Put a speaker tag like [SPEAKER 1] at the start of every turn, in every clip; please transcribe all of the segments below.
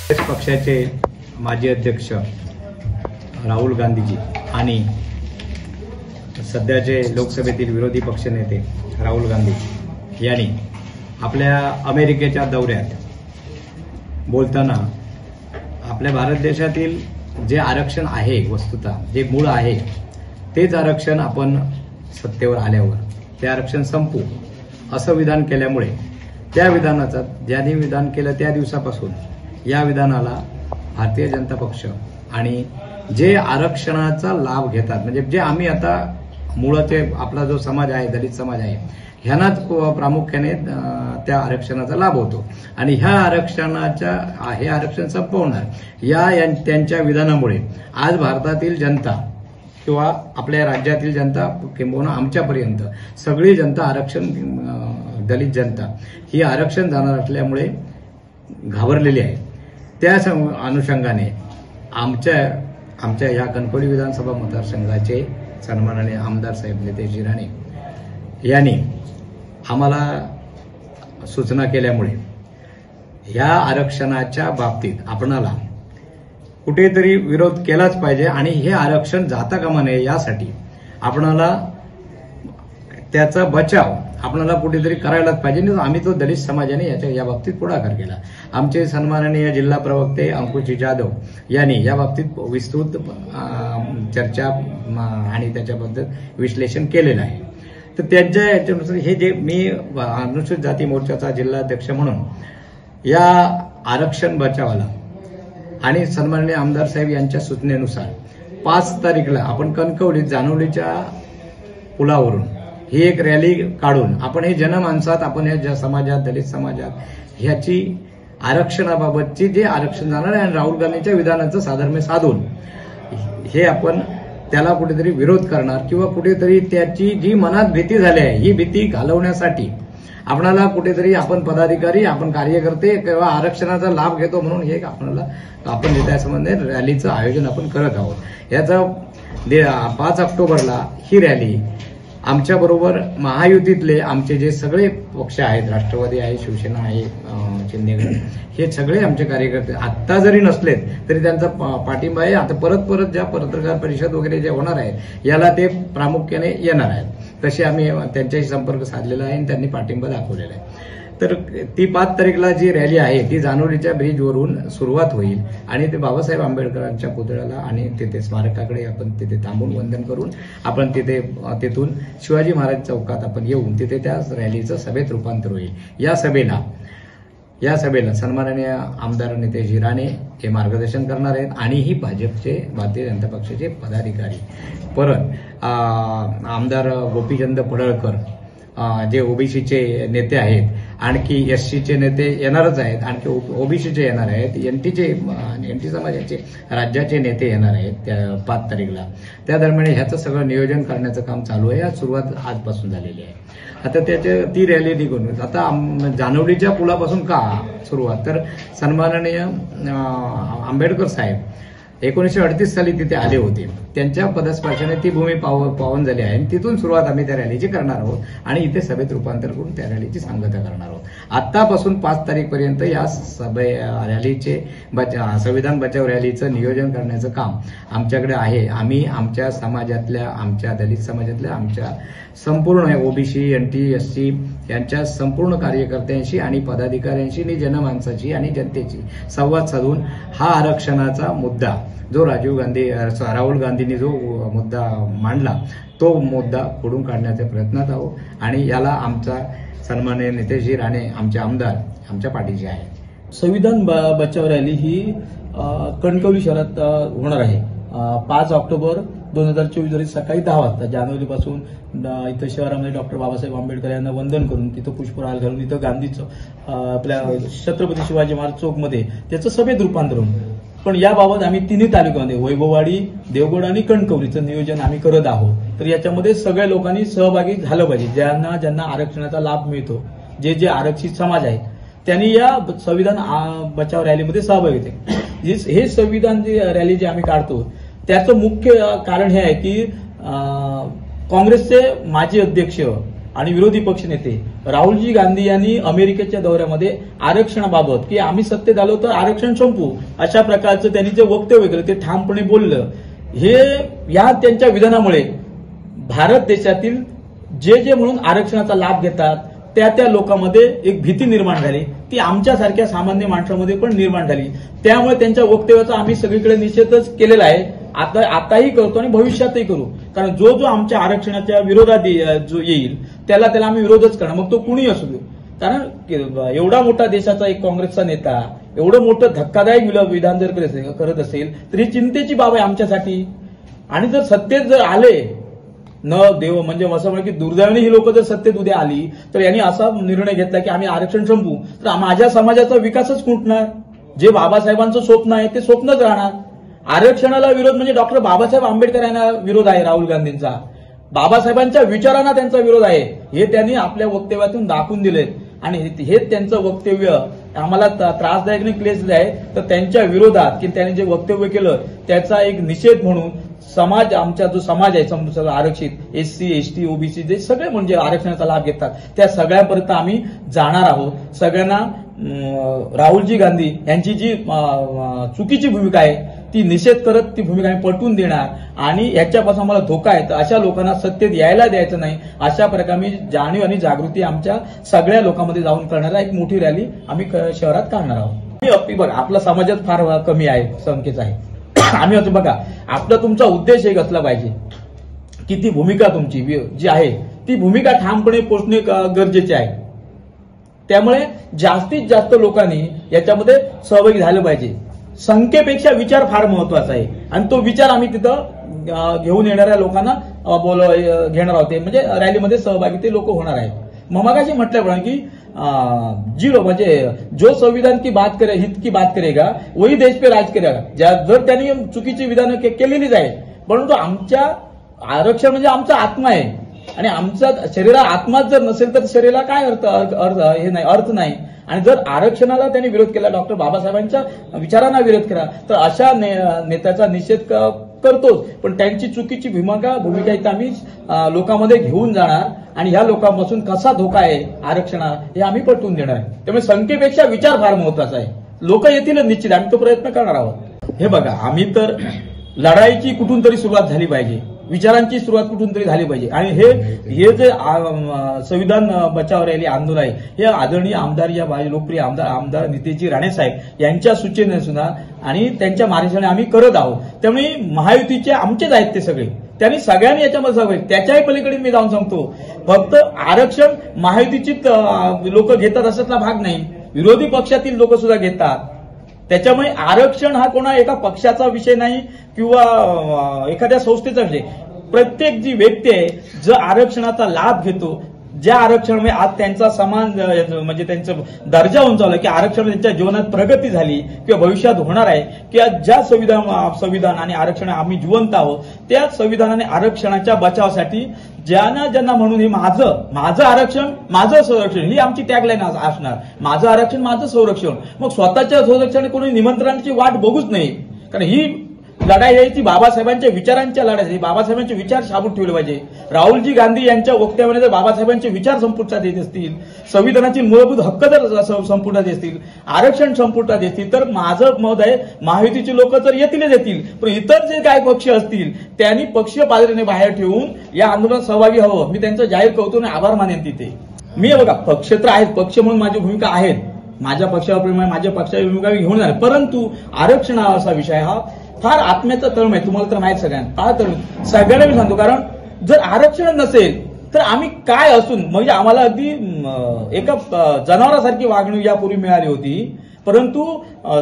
[SPEAKER 1] काँग्रेस पक्षाचे माजी अध्यक्ष राहुल गांधीजी आणि सध्याचे लोकसभेतील विरोधी पक्षनेते राहुल गांधी यांनी आपल्या अमेरिकेच्या दौऱ्यात बोलताना आपल्या भारत देशातील जे आरक्षण आहे, वस्तुतः जे मूळ आहे तेच आरक्षण आपण सत्तेवर आल्यावर ते आरक्षण संपू असं विधान केल्यामुळे त्या विधानाचा ज्यांनी विधान केलं त्या दिवसापासून या विधानाला भारतीय जनता पक्ष आणि जे आरक्षणाचा लाभ घेतात, म्हणजे जे आम्ही आता मूळचे आपला जो समाज आहे, दलित समाज आहे, ह्यांनाच प्रामुख्याने त्या आरक्षणाचा लाभ होतो आणि ह्या हे आरक्षण संपवणार या त्यांच्या विधानामुळे आज भारतातील जनता किंवा आपल्या राज्यातील जनता किंबहुना आमच्यापर्यंत सगळी जनता आरक्षण, दलित जनता ही आरक्षण जाणार असल्यामुळे घाबरलेली आहे। त्या अनुषंगाने आमच्या या कणकवली विधानसभा मतदारसंघाचे सन्माननीय आमदार साहेब नितेश राणे यांनी आम्हाला सूचना केल्यामुळे या आरक्षणाच्या बाबतीत आपणाला कुठेतरी विरोध केलाच पाहिजे आणि हे आरक्षण जाता कामा नये यासाठी आपणाला त्याचा बचाव आपल्याला कुठेतरी करायलाच पाहिजे। आम्ही तो दलित समाजाने या बाबतीत पुढाकार केला। आमचे सन्माननीय जिल्हा प्रवक्ते अंकुश जाधव यांनी या बाबतीत विस्तृत चर्चा आणि त्याच्याबद्दल विश्लेषण केलेलं आहे। तर त्यांच्या याच्यानुसार हे जे मी अनुसूचित जाती मोर्चाचा जिल्हाध्यक्ष म्हणून या आरक्षण बचावाला आणि सन्माननीय आमदार साहेब यांच्या सूचनेनुसार 5 तारीखला आपण कणकवलीत जानवलीच्या पुलावरून ही एक रॅली काढून आपण हे जनमानसात, आपण या समाजात, दलित समाजात ह्याची आरक्षणाबाबतची जे आरक्षण जाणार आहे आणि राहुल गांधींच्या विधानाचं साधर्म्य साधून हे आपण त्याला कुठेतरी विरोध करणार किंवा कुठेतरी त्याची जी मनात भीती झाली आहे ही भीती घालवण्यासाठी आपणाला कुठेतरी आपण पदाधिकारी, आपण कार्यकर्ते किंवा आरक्षणाचा लाभ घेतो म्हणून हे आपण त्या संबंधी रॅलीचं आयोजन आपण करत आहोत। याचा 5 ऑक्टोबरला ही रॅली आमच्याबरोबर महायुतीतले आमचे जे सगळे पक्ष आहेत, राष्ट्रवादी आहे, शिवसेना आहे, शिंदेगड, हे सगळे आमचे कार्यकर्ते आत्ता जरी नसलेत तरी त्यांचा पाठिंबा आहे। आता परत ज्या पत्रकार परिषद वगैरे जे होणार आहे याला ते प्रामुख्याने येणार आहेत, तसे आम्ही त्यांच्याशी संपर्क साधलेला आहे आणि त्यांनी पाठिंबा दाखवलेला आहे। तर ती 5 तारीखला जी रॅली आहे ती जानवलीच्या ब्रिजवरून सुरुवात होईल आणि ते बाबासाहेब आंबेडकरांच्या पुतळ्याला आणि तिथे स्मारकाकडे आपण तिथे थांबून वंदन करून आपण तिथून शिवाजी महाराज चौकात आपण येऊन तिथे त्या रॅलीचं सभेत रूपांतर होईल। या सभेला सन्माननीय आमदार नितेश राणे हे मार्गदर्शन करणार आहेत आणि ही भाजपचे, भारतीय जनता पक्षाचे पदाधिकारी, परत आमदार गोपीचंद पडळकर जे ओबीसीचे नेते आहेत, आणखी एससीचे नेते येणारच आहेत, आणखी ओबीसीचे येणार आहेत, एनटी समाजाचे राज्याचे नेते येणार आहेत त्या 5 तारीखला। त्या दरम्यान ह्याचं सगळं नियोजन करण्याचं काम चालू आहे। सुरुवात आजपासून झालेली आहे। आता ती रॅली निघून आता जानवलीच्या पुलापासून का सुरुवात, तर सन्माननीय आंबेडकर साहेब 1938 साली तिथे आले होते, त्यांच्या पदस्पर्शाने ती भूमी पावन झाली आहे आणि तिथून सुरुवात आम्ही त्या रॅलीची करणार आहोत आणि इथे सभेत रूपांतर करून त्या रॅलीची सांगता करणार आहोत। आतापासून 5 तारीखपर्यंत या रॅलीचे संविधान बचाव रॅलीचं नियोजन करण्याचं काम आमच्याकडे आहे। आम्ही आमच्या समाजातल्या, आमच्या दलित समाजातल्या, आमच्या संपूर्ण ओबीसी, एनटी, एससी यांच्या संपूर्ण कार्यकर्त्यांशी आणि पदाधिकाऱ्यांशी आणि जनमानसाची आणि जनतेची संवाद साधून हा आरक्षणाचा मुद्दा जो राहुल गांधींनी जो मुद्दा मांडला तो मुद्दा खोडून काढण्याच्या प्रयत्नात आहोत आणि याला आमचा सन्माननीय नितेश राणे आमचे आमदार आमच्या पाठीशी आहे।
[SPEAKER 2] संविधान बचाव रॅली ही कणकवली शहरात होणार आहे 5 ऑक्टोबर 2024 रोजी सकाळी 10 वाजता। जानवलीपासून इथं शहरामध्ये डॉक्टर बाबासाहेब आंबेडकर यांना वंदन करून तिथं पुष्पहार घालून इथं गांधीचं आपल्या छत्रपती शिवाजी महाराज चौकमध्ये त्याचं सभेत रूपांतर होईल। पण याबाबत आम्ही 3 तालुक्यामध्ये वैभववाडी, देवगड आणि कणकवलीचं नियोजन आम्ही करत आहोत। तर याच्यामध्ये सगळ्या लोकांनी सहभागी झालं पाहिजे, ज्यांना आरक्षणाचा लाभ मिळतो, जे आरक्षित समाज आहेत त्यांनी या संविधान बचाव रॅलीमध्ये सहभागी होते। हे संविधान रॅली जे आम्ही काढतो त्याचं मुख्य कारण हे आहे की काँग्रेसचे माजी अध्यक्ष आणि विरोधी पक्षनेते राहुलजी गांधी यांनी अमेरिकेच्या दौऱ्यामध्ये आरक्षणाबाबत की आम्ही सत्तेत आलो तर आरक्षण संपवू अशा प्रकारचं त्यांनी जे वक्तव्य केलं ते ठामपणे बोललं. हे या त्यांच्या विधानामुळे भारत देशातील जे म्हणून आरक्षणाचा लाभ घेतात त्या लोकांमध्ये एक भीती निर्माण झाली. ती आमच्यासारख्या सामान्य माणसामध्ये पण निर्माण झाली. त्यामुळे त्यांच्या वक्तव्याचा आम्ही सगळीकडे निषेधच केलेला आहे. आताही करतो आणि भविष्यातही करू. कारण जो आमच्या आरक्षणाच्या विरोधात जो येईल त्याला आम्ही विरोधच करणार, मग तो कुणी असू दे. कारण एवढा मोठा देशाचा एक काँग्रेसचा नेता एवढं मोठं धक्कादायक विधान जर करत असेल तर ही चिंतेची बाब आहे आमच्यासाठी. आणि जर सत्तेत जर आले न देव म्हणजे असं म्हणा की दुर्दैवाने ही लोक जर सत्तेत उद्या आली तर यांनी असा निर्णय घेतला की आम्ही आरक्षण संपवू तर माझ्या समाजाचा विकासच खुंटणार. जे बाबासाहेबांचं स्वप्न आहे ते स्वप्नच राहणार. आरक्षणाला विरोध म्हणजे डॉक्टर बाबासाहेब आंबेडकर यांना विरोध आहे राहुल गांधींचा. बाबासाहेबांच्या विचारांना त्यांचा विरोध आहे हे त्यांनी आपल्या वक्तव्यातून दाखवून दिले. आणि हे त्यांचं वक्तव्य आम्हाला त्रासदायक आणि क्लेशदायक आहे. तर त्यांच्या विरोधात की त्यांनी जे वक्तव्य केलं त्याचा एक निषेध म्हणून समाज आमचा जो समाज आहे आरक्षित एससी एसटी ओबीसी जे सगळे म्हणजे आरक्षणाचा लाभ घेतात त्या सगळ्यापर्यंत आम्ही जाणार आहोत. सगळ्यांना राहुलजी गांधी यांची जी चुकीची भूमिका आहे ती निषेध करत ती भूमिका आम्ही पटवून देणार. आणि याच्यापासून आम्हाला धोका आहे तर अशा लोकांना सत्तेत यायला द्यायचं नाही. अशा प्रकारे जाणीव आणि जागृती आमच्या सगळ्या लोकांमध्ये जाऊन करणारा एक मोठी रॅली आम्ही शहरात काढणार आहोत. बघा आपला समाजात फार कमी आहे संख्येचा आहे. आम्ही आता बघा आपला तुमचा उद्देश एक असला पाहिजे की ती भूमिका तुमची जी आहे ती भूमिका ठामपणे पोचणे गरजेचे आहे. त्यामुळे जास्तीत जास्त लोकांनी याच्यामध्ये सहभागी झालं पाहिजे. संख्येपेक्षा विचार फार महत्वाचा आहे आणि तो विचार आम्ही तिथं घेऊन येणाऱ्या लोकांना घेणार आहोत. म्हणजे रॅलीमध्ये सहभागी ते लोक होणार आहेत. मगाशी म्हटल्याप्रमाणे की म्हणजे जो संविधान की बात करे हित की बात करेगा वही देश पे राज करेगा. जर त्यांनी चुकीची विधानं केलेलीच आहे परंतु आमच्या आरक्षण म्हणजे आमचा आत्मा आहे आणि आमचा शरीरात आत्माच जर नसेल तर शरीराला काय अर्थ नाही. आणि जर आरक्षणाला त्यांनी विरोध केला डॉक्टर बाबासाहेबांच्या विचारांना विरोध केला तर अशा नेत्याचा निषेध करतोच. पण त्यांची चुकीची भूमिका इथं आम्ही लोकांमध्ये घेऊन जाणार आणि ह्या लोकांपासून कसा धोका आहे आरक्षणा हे आम्ही पटवून देणार. त्यामुळे संख्येपेक्षा विचार फार महत्वाचा आहे. लोक येतीलच निश्चित आम्ही तो प्रयत्न करणार आहोत. हे बघा आम्ही तर लढाईची कुठून तरी सुरुवात झाली पाहिजे. विचारांची सुरुवात कुठून तरी झाली पाहिजे. आणि हे जे संविधान बचाव रॅली आंदोलन आहे हे आदरणीय आमदार या लोकप्रिय आमदार नितेशजी राणे साहेब यांच्या सूचनेने सुद्धा आणि त्यांच्या मार्गदर्शनाने आम्ही करत आहोत. त्यामुळे महायुतीचे आमचेच आहेत ते सगळे. त्यांनी सगळ्यांनी याच्यामध्ये सहभागी. त्याच्याही पलीकडे मी जाऊन सांगतो फक्त आरक्षण महायुतीचीच लोक घेतात अशातला भाग नाही. विरोधी पक्षातील लोक सुद्धा घेतात. त्याच्यामुळे आरक्षण हा कोणा एका पक्षाचा विषय नाही किंवा एखाद्या संस्थेचा विषय. प्रत्येक जी व्यक्ती आहे जो आरक्षणाचा लाभ घेतो ज्या आरक्षणामुळे आज त्यांचा समान म्हणजे त्यांचा दर्जा उंचावला की आरक्षण त्यांच्या जीवनात प्रगती झाली किंवा भविष्यात होणार आहे किंवा ज्या संविधान आणि आरक्षण आम्ही जिवंत आहोत त्या संविधानाने आरक्षणाच्या बचावासाठी ज्यांना म्हणून हे माझं आरक्षण माझं संरक्षण ही आमची टॅगलाईन असणार. माझं आरक्षण माझं संरक्षण. मग स्वतःच्या संरक्षण कोणी निमंत्रणाची वाट बघूच नाही. कारण ही लढाई आहे ती बाबासाहेबांच्या विचारांच्या लढाई. बाबासाहेबांचे विचार शाबूत ठेवले पाहिजे. राहुलजी गांधी यांच्या वक्तव्याने जर बाबासाहेबांचे विचार संपुष्टात येत असतील संविधानाची मूलभूत हक्क जर संपुष्टात येतील आरक्षण संपुष्टात येतील तर माझं मत आहे महायुतीचे लोक तर येतील पण इतर जे काय पक्ष असतील त्यांनी पक्षीय पातळीने बाहेर ठेवून या आंदोलनात सहभागी हवं. मी त्यांचं जाहीर कौतुक आणि आभार मानेन. तिथे मी बघा पक्ष तर आहेत. पक्ष म्हणून माझी भूमिका आहेत. माझ्या पक्षाप्रमाणे माझ्या पक्षाची भूमिका घेऊन जाणार. परंतु आरक्षण हा असा विषय हा फार आत्म्याचा तळम आहे. तुम्हाला तर माहित सगळ्यांना सगळ्यांना मी सांगतो. कारण जर आरक्षण नसेल तर आम्ही काय असून म्हणजे आम्हाला अगदी एका जनावरासारखी वागणूक यापूर्वी मिळाली होती. परंतु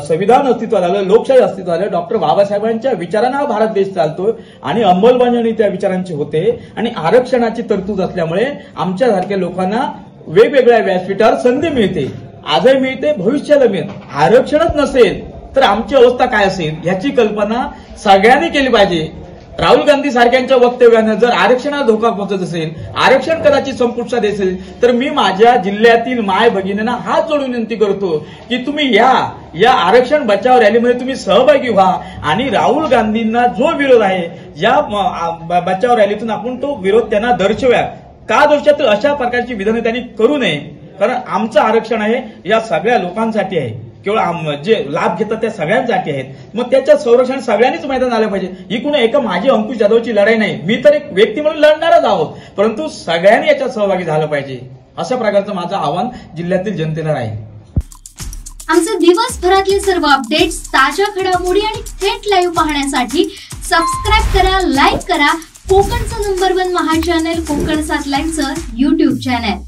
[SPEAKER 2] संविधान अस्तित्वात आलं लोकशाही अस्तित्वात आलं डॉक्टर बाबासाहेबांच्या विचारांना भारत देश चालतोय आणि अंमलबजावणी त्या विचारांची होते आणि आरक्षणाची तरतूद असल्यामुळे आमच्यासारख्या लोकांना वेगवेगळ्या व्यासपीठावर संधी मिळते. आजही मिळते भविष्याला मिळेल. आरक्षणच नसेल तर आमची अवस्था काय असेल ह्याची कल्पना सगळ्यांनी केली पाहिजे. राहुल गांधी सारख्यांच्या वक्तव्यानं जर आरक्षणाला धोका पोहोचत असेल आरक्षण कदाचित संपुष्टात असेल तर मी माझ्या जिल्ह्यातील माय भगिनींना हात जोडून विनंती करतो की तुम्ही या आरक्षण बचाव रॅलीमध्ये तुम्ही सहभागी व्हा आणि राहुल गांधींना जो विरोध आहे या बचाव रॅलीतून आपण तो विरोध त्यांना दर्शवूया. का दोषात अशा प्रकारची विधानं त्यांनी करू नये, कारण आमचं आरक्षण आहे या सगळ्या लोकांसाठी आहे, केवळ जे लाभ घेतात त्या सगळ्यांसाठी आहेत. मग त्याच्या संरक्षण सगळ्यांनीच मैदान आलं पाहिजे. ही कुणा एका माझी अंकुश जाधवची लढाई नाही, मी तर एक व्यक्ती म्हणून लढणारच आहोत, परंतु सगळ्यांनी याच्यात सहभागी झालं पाहिजे, अशा प्रकारचं माझं आव्हान जिल्ह्यातील जनतेला राहील.
[SPEAKER 3] आमचे दिवसभरातले सर्व अपडेट्स, ताज्या घडामोडी आणि थेट लाईव्ह पाहण्यासाठी सबस्क्राईब करा, लाईक करा कोकणचं नंबर 1 महा चॅनल कोकण 7 लाईव्हचं YouTube चॅनल.